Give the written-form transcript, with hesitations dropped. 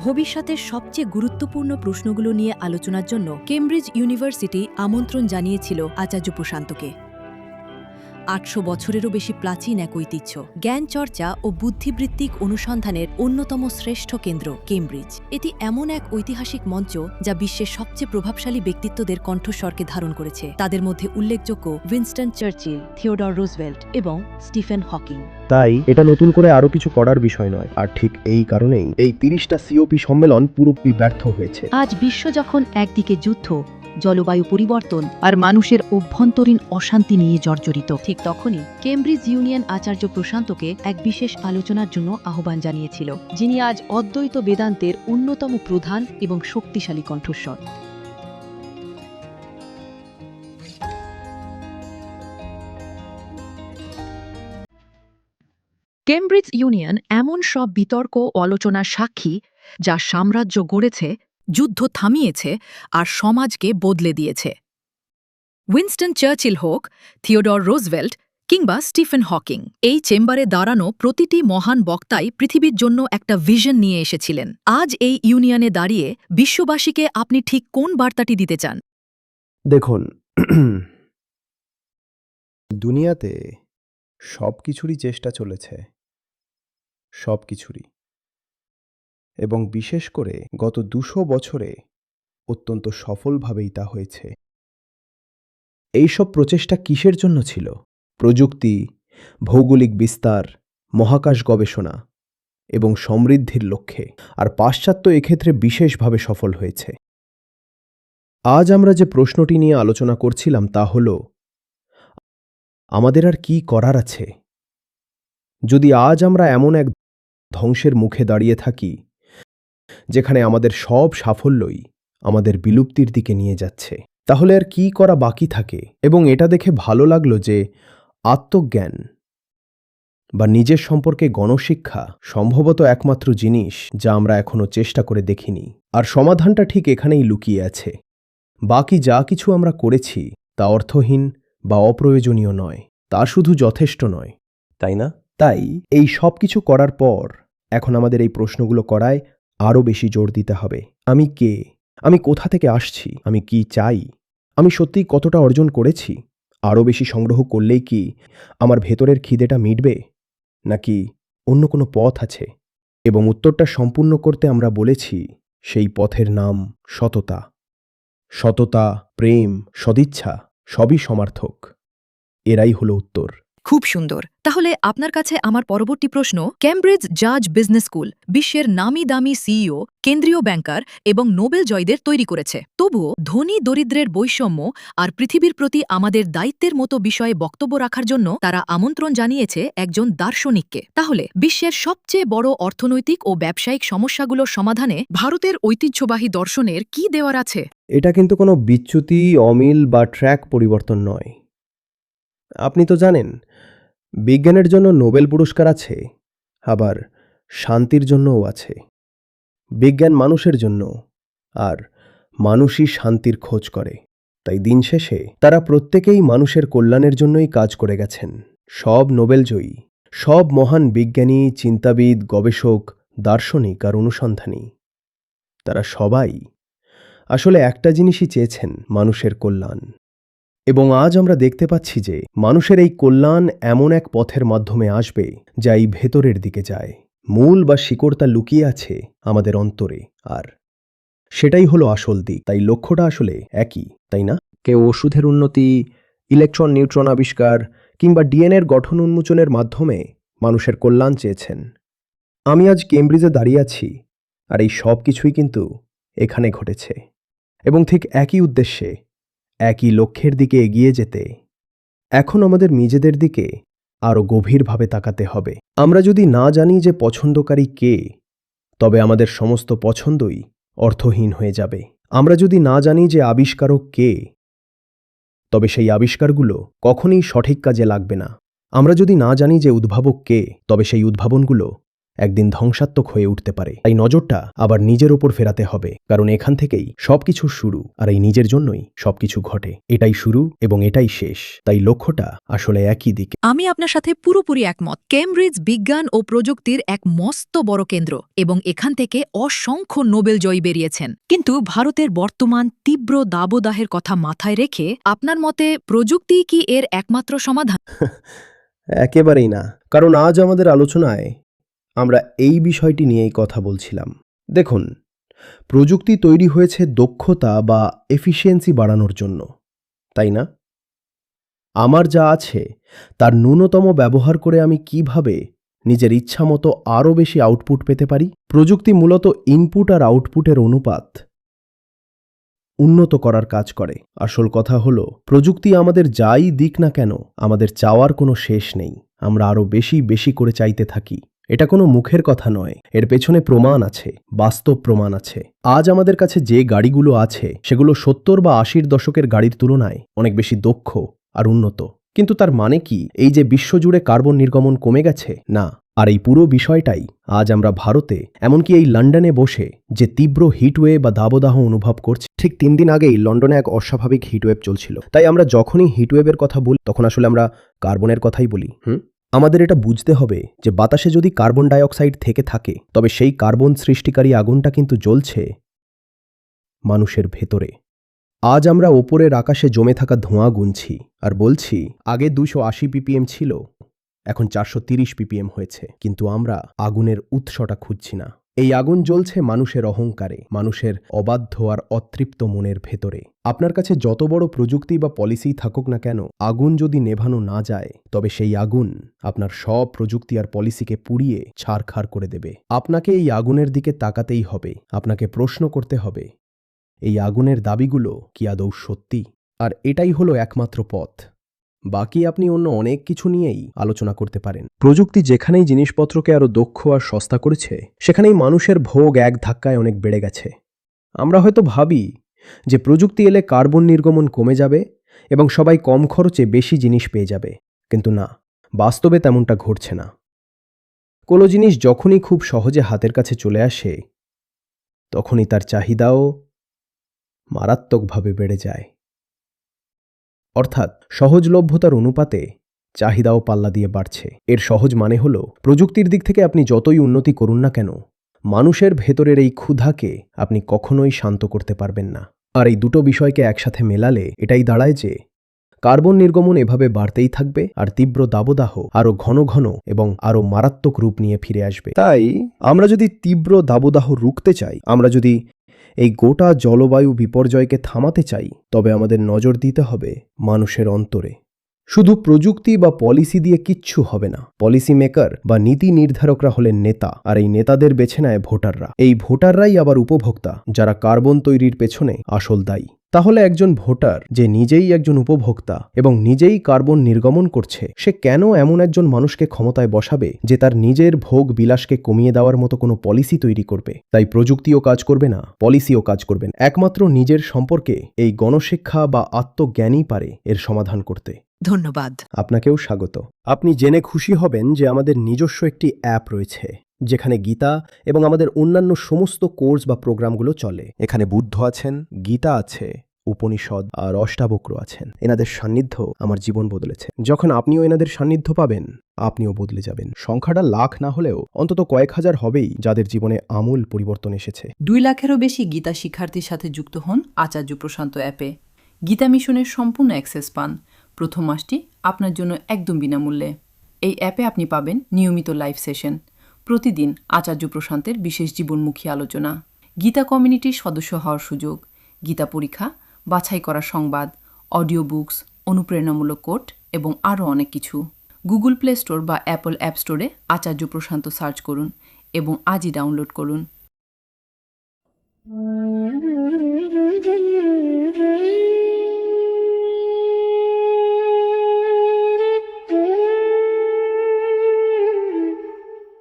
ভবিষ্যতের সবচেয়ে গুরুত্বপূর্ণ প্রশ্নগুলো নিয়ে আলোচনার জন্য কেমব্রিজ ইউনিভার্সিটি আমন্ত্রণ জানিয়েছিল আচার্য প্রশান্তকে। ৮০০ বছরেরও বেশি প্রাচীন এক ঐতিহ্য, জ্ঞান চর্চা ও বুদ্ধিবৃত্তিক অনুসন্ধানের অন্যতম শ্রেষ্ঠ কেন্দ্র কেমব্রিজ। এটি এমন এক ঐতিহাসিক মঞ্চ যা বিশ্বের সবচেয়ে প্রভাবশালী ব্যক্তিত্বদের কণ্ঠস্বরকে ধারণ করেছে। তাদের মধ্যে উল্লেখযোগ্য উইনস্টন চার্চিল, থিওডর রুজভেল্ট এবং স্টিফেন হকিং। তাই এটা নতুন করে আরো কিছু করার বিষয় নয়, আর ঠিক এই কারণেই এই 30টা সিওপি সম্মেলন পুরোপুরি ব্যর্থ হয়েছে। আজ বিশ্ব যখন একদিকে যুদ্ধ, জলবায়ু পরিবর্তন আর মানুষের অভ্যন্তরীণ অশান্তি নিয়ে জর্জরিত, ঠিক তখনই কেমব্রিজ ইউনিয়ন আচার্য প্রশান্তকে এক বিশেষ আলোচনার জন্য আহ্বান জানিয়েছিল, যিনি আজ অদ্বৈত বেদান্তের অন্যতম প্রধান এবং শক্তিশালী কণ্ঠস্বর। কেমব্রিজ ইউনিয়ন এমন সব বিতর্ক ও আলোচনার সাক্ষী যা সাম্রাজ্য গড়েছে, যুদ্ধ থামিয়েছে আর সমাজকে বদলে দিয়েছে। উইনস্টন চার্চিল হোক, থিওডর রুজভেল্ট কিংবা স্টিফেন হকিং, এই চেম্বারে দাঁড়ানো প্রতিটি মহান বক্তাই পৃথিবীর জন্য একটা ভিশন নিয়ে এসেছিলেন। আজ এই ইউনিয়নে দাঁড়িয়ে বিশ্ববাসীকে আপনি ঠিক কোন বার্তাটি দিতে চান? দেখুন, দুনিয়াতে সবকিছুরই চেষ্টা চলেছে, সবকিছুরই, এবং বিশেষ করে গত 200 বছরে অত্যন্ত সফলভাবেই তা হয়েছে। এইসব প্রচেষ্টা কিসের জন্য ছিল? প্রযুক্তি, ভৌগোলিক বিস্তার, মহাকাশ গবেষণা এবং সমৃদ্ধির লক্ষ্যে। আর পাশ্চাত্য এক্ষেত্রে বিশেষভাবে সফল হয়েছে। আজ আমরা যে প্রশ্নটি নিয়ে আলোচনা করছিলাম তা হল, আমাদের আর কি করার আছে? যদি আজ আমরা এমন এক ধ্বংসের মুখে দাঁড়িয়ে থাকি যেখানে আমাদের সব সাফল্যই আমাদের বিলুপ্তির দিকে নিয়ে যাচ্ছে, তাহলে আর কি করা বাকি থাকে? এবং এটা দেখে ভালো লাগলো যে আত্মজ্ঞান বা নিজের সম্পর্কে গণশিক্ষা সম্ভবত একমাত্র জিনিস যা আমরা এখনো চেষ্টা করে দেখিনি। আর সমাধানটা ঠিক এখানেই লুকিয়ে আছে। বাকি যা কিছু আমরা করেছি তা অর্থহীন বা অপ্রয়োজনীয় নয়, তা শুধু যথেষ্ট নয়, তাই না? তাই এই সব কিছু করার পর এখন আমাদের এই প্রশ্নগুলো করায় আরও বেশি জোর দিতে হবে। আমি কে? আমি কোথা থেকে আসছি? আমি কি চাই? আমি সত্যিই কতটা অর্জন করেছি? আরও বেশি সংগ্রহ করলেই কি আমার ভেতরের খিদেটা মিটবে, নাকি অন্য কোনো পথ আছে? এবং উত্তরটা সম্পূর্ণ করতে আমরা বলেছি সেই পথের নাম সততা। সততা, প্রেম, সদিচ্ছা সবই সমার্থক। এরাই হলো উত্তর। খুব সুন্দর। তাহলে আপনার কাছে আমার পরবর্তী প্রশ্ন, কেমব্রিজ জাজ বিজনেস স্কুল বিশ্বের নামি দামি সিইও, কেন্দ্রীয় ব্যাংকার এবং নোবেল জয়ীদের তৈরি করেছে। তবুও ধনী দরিদ্রের বৈষম্য আর পৃথিবীর প্রতি আমাদের দায়িত্বের মতো বিষয়ে বক্তব্য রাখার জন্য তারা আমন্ত্রণ জানিয়েছে একজন দার্শনিককে। তাহলে বিশ্বের সবচেয়ে বড় অর্থনৈতিক ও ব্যবসায়িক সমস্যাগুলোর সমাধানে ভারতের ঐতিহ্যবাহী দর্শনের কি দেওয়ার আছে? এটা কিন্তু কোনো বিচ্যুতি, অমিল বা ট্র্যাক পরিবর্তন নয়। আপনি তো জানেন, বিজ্ঞানের জন্য নোবেল পুরস্কার আছে, আবার শান্তির জন্যও আছে। বিজ্ঞান মানুষের জন্য, আর মানুষই শান্তির খোঁজ করে। তাই দিন শেষে তারা প্রত্যেকেই মানুষের কল্যাণের জন্যই কাজ করে গেছেন। সব নোবেলজয়ী, সব মহান বিজ্ঞানী, চিন্তাবিদ, গবেষক, দার্শনিক আর অনুসন্ধানী, তারা সবাই আসলে একটা জিনিসই চেয়েছেন, মানুষের কল্যাণ। এবং আজ আমরা দেখতে পাচ্ছি যে মানুষের এই কল্যাণ এমন এক পথের মাধ্যমে আসবে যা এই ভেতরের দিকে যায়। মূল বা শিকড়টা লুকিয়ে আছে আমাদের অন্তরে, আর সেটাই হলো আসল দিক। তাই লক্ষ্যটা আসলে একই, তাই না? কেউ ওষুধের উন্নতি, ইলেকট্রন নিউট্রন আবিষ্কার কিংবা ডিএনএর গঠন উন্মোচনের মাধ্যমে মানুষের কল্যাণ চেয়েছেন। আমি আজ কেমব্রিজে দাঁড়িয়ে আছি, আর এই সব কিছুই কিন্তু এখানে ঘটেছে, এবং ঠিক একই উদ্দেশ্যে, একই লক্ষ্যের দিকে এগিয়ে যেতে এখন আমাদের নিজেদের দিকে আরও গভীরভাবে তাকাতে হবে। আমরা যদি না জানি যে পছন্দকারী কে, তবে আমাদের সমস্ত পছন্দই অর্থহীন হয়ে যাবে। আমরা যদি না জানি যে আবিষ্কারক কে, তবে সেই আবিষ্কারগুলো কখনোই সঠিক কাজে লাগবে না। আমরা যদি না জানি যে উদ্ভাবক কে, তবে সেই উদ্ভাবনগুলো একদিন ধ্বংসাত্মক হয়ে উঠতে পারে। তাই নজরটা আবার নিজের ওপর ফেরাতে হবে, কারণ এখান থেকেই সবকিছু শুরু, আর এই নিজের জন্যই সবকিছু ঘটে। এটাই শুরু এবং এটাই শেষ, তাই লক্ষ্যটা আসলে একই দিকে। আমি আপনার সাথে পুরোপুরি একমত। কেমব্রিজ বিজ্ঞান ও প্রযুক্তির এক মস্ত বড় কেন্দ্র এবং এখান থেকে অসংখ্য নোবেল জয়ী বেরিয়েছেন। কিন্তু ভারতের বর্তমান তীব্র দাবদাহের কথা মাথায় রেখে আপনার মতে প্রযুক্তি কি এর একমাত্র সমাধান? একেবারেই না, কারণ আজ আমাদের আলোচনায় আমরা এই বিষয়টি নিয়েই কথা বলছিলাম। দেখুন, প্রযুক্তি তৈরি হয়েছে দক্ষতা বা এফিসিয়েন্সি বাড়ানোর জন্য, তাই না? আমার যা আছে তার ন্যূনতম ব্যবহার করে আমি কিভাবে নিজের ইচ্ছামতো আরও বেশি আউটপুট পেতে পারি? প্রযুক্তি মূলত ইনপুট আর আউটপুটের অনুপাত উন্নত করার কাজ করে। আসল কথা হলো, প্রযুক্তি আমাদের যাই দিক না কেন, আমাদের চাওয়ার কোনো শেষ নেই। আমরা আরও বেশি বেশি করে চাইতে থাকি। এটা কোনো মুখের কথা নয়, এর পেছনে প্রমাণ আছে, বাস্তব প্রমাণ আছে। আজ আমাদের কাছে যে গাড়িগুলো আছে সেগুলো 70 বা 80-র দশকের গাড়ির তুলনায় অনেক বেশি দক্ষ আর উন্নত। কিন্তু তার মানে কি এই যে বিশ্বজুড়ে কার্বন নির্গমন কমে গেছে? না। আর এই পুরো বিষয়টাই আজ আমরা ভারতে, এমনকি এই লন্ডনে বসে যে তীব্র হিটওয়েভ বা দাবদাহ অনুভব করছি। ঠিক 3 দিন আগেই লন্ডনে এক অস্বাভাবিক হিটওয়েভ চলছিল। তাই আমরা যখনই হিটওয়েভের কথা বলি তখন আসলে আমরা কার্বনের কথাই বলি। আমাদের এটা বুঝতে হবে যে বাতাসে যদি কার্বন ডাইঅক্সাইড থেকে থাকে, তবে সেই কার্বন সৃষ্টিকারী আগুনটা কিন্তু জ্বলছে মানুষের ভেতরে। আজ আমরা ওপরের আকাশে জমে থাকা ধোঁয়া গুনছি আর বলছি আগে 280 ppm ছিল, এখন 430 ppm হয়েছে। কিন্তু আমরা আগুনের উৎসটা খুঁজছি না। এই আগুন জ্বলছে মানুষের অহংকারে, মানুষের অবাধ্য আর অতৃপ্ত মনের ভেতরে। আপনার কাছে যত বড় প্রযুক্তি বা পলিসি থাকুক না কেন, আগুন যদি নেভানো না যায়, তবে সেই আগুন আপনার সব প্রযুক্তি আর পলিসিকে পুড়িয়ে ছারখার করে দেবে। আপনাকে এই আগুনের দিকে তাকাতেই হবে, আপনাকে প্রশ্ন করতে হবে, এই আগুনের দাবিগুলো কি আদৌ সত্যি? আর এটাই হলো একমাত্র পথ। বাকি আপনি অন্য অনেক কিছু নিয়েই আলোচনা করতে পারেন। প্রযুক্তি যেখানেই জিনিসপত্রকে আরও দক্ষ আর সস্তা করেছে, সেখানেই মানুষের ভোগ এক ধাক্কায় অনেক বেড়ে গেছে। আমরা হয়তো ভাবি যে প্রযুক্তি এলে কার্বন নির্গমন কমে যাবে এবং সবাই কম খরচে বেশি জিনিস পেয়ে যাবে, কিন্তু না, বাস্তবে তেমনটা ঘটছে না। কোনো জিনিস যখনই খুব সহজে হাতের কাছে চলে আসে, তখনই তার চাহিদাও মারাত্মকভাবে বেড়ে যায়। অর্থাৎ সহজলভ্যতার অনুপাতে চাহিদাও পাল্লা দিয়ে বাড়ছে। এর সহজ মানে হলো, প্রযুক্তির দিক থেকে আপনি যতই উন্নতি করুন না কেন, মানুষের ভেতরের এই ক্ষুধাকে আপনি কখনোই শান্ত করতে পারবেন না। আর এই দুটো বিষয়কে একসাথে মেলালে এটাই দাঁড়ায় যে কার্বন নির্গমন এভাবে বাড়তেই থাকবে আর তীব্র দাবদাহ আরও ঘন ঘন এবং আরও মারাত্মক রূপ নিয়ে ফিরে আসবে। তাই আমরা যদি তীব্র দাবদাহ রুখতে চাই, আমরা যদি এই গোটা জলবায়ু বিপর্যয়কে থামাতে চাই, তবে আমাদের নজর দিতে হবে মানুষের অন্তরে। শুধু প্রযুক্তি বা পলিসি দিয়ে কিচ্ছু হবে না। পলিসি মেকার বা নীতি নির্ধারকরা হলেন নেতা, আর এই নেতাদের বেছে নেয় ভোটাররা। এই ভোটাররাই আবার উপভোক্তা, যারা কার্বন তৈরির পেছনে আসল দায়ী। তাহলে একজন ভোটার যে নিজেই একজন উপভোক্তা এবং নিজেই কার্বন নির্গমন করছে, সে কেন এমন একজন মানুষকে ক্ষমতায় বসাবে যে তার নিজের ভোগ বিলাসকে কমিয়ে দেওয়ার মতো কোনো পলিসি তৈরি করবে? তাই প্রযুক্তিও কাজ করবে না, পলিসিও কাজ করবে না। একমাত্র নিজের সম্পর্কে এই গণশিক্ষা বা আত্মজ্ঞানই পারে এর সমাধান করতে। ধন্যবাদ। আপনাকেও স্বাগত। আপনি জেনে খুশি হবেন যে আমাদের নিজস্ব একটি অ্যাপ রয়েছে, যেখানে গীতা এবং আমাদের অন্যান্য সমস্ত কোর্স বা প্রোগ্রামগুলো চলে। এখানে বুদ্ধ আছেন, গীতা আছে, উপনিষদ আর অষ্টাবক্র আছেন। এনাদের সান্নিধ্য আমার জীবন বদলেছে। যখন আপনিও এনাদের সান্নিধ্য পাবেন, আপনিও বদলে যাবেন। সংখ্যাটা লাখ না হলেও অন্তত কয়েক হাজার হবেই যাদের জীবনে আমূল পরিবর্তন এসেছে। 2 লাখেরও বেশি গীতা শিক্ষার্থীর সাথে যুক্ত হন আচার্য প্রশান্ত অ্যাপে। গীতা মিশনের সম্পূর্ণ অ্যাক্সেস পান। প্রথম মাসটি আপনার জন্য একদম বিনামূল্যে। এই অ্যাপে আপনি পাবেন নিয়মিত লাইভ সেশন, প্রতিদিন আচার্য প্রশান্তের বিশেষ জীবনমুখী আলোচনা, গীতা কমিউনিটির সদস্য হওয়ার সুযোগ, গীতা পরীক্ষা, বাছাই করা সংবাদ, অডিও বুকস, অনুপ্রেরণামূলক কোট এবং আরও অনেক কিছু। গুগল প্লে স্টোর বা অ্যাপল অ্যাপ স্টোরে আচার্য প্রশান্ত সার্চ করুন এবং আজই ডাউনলোড করুন।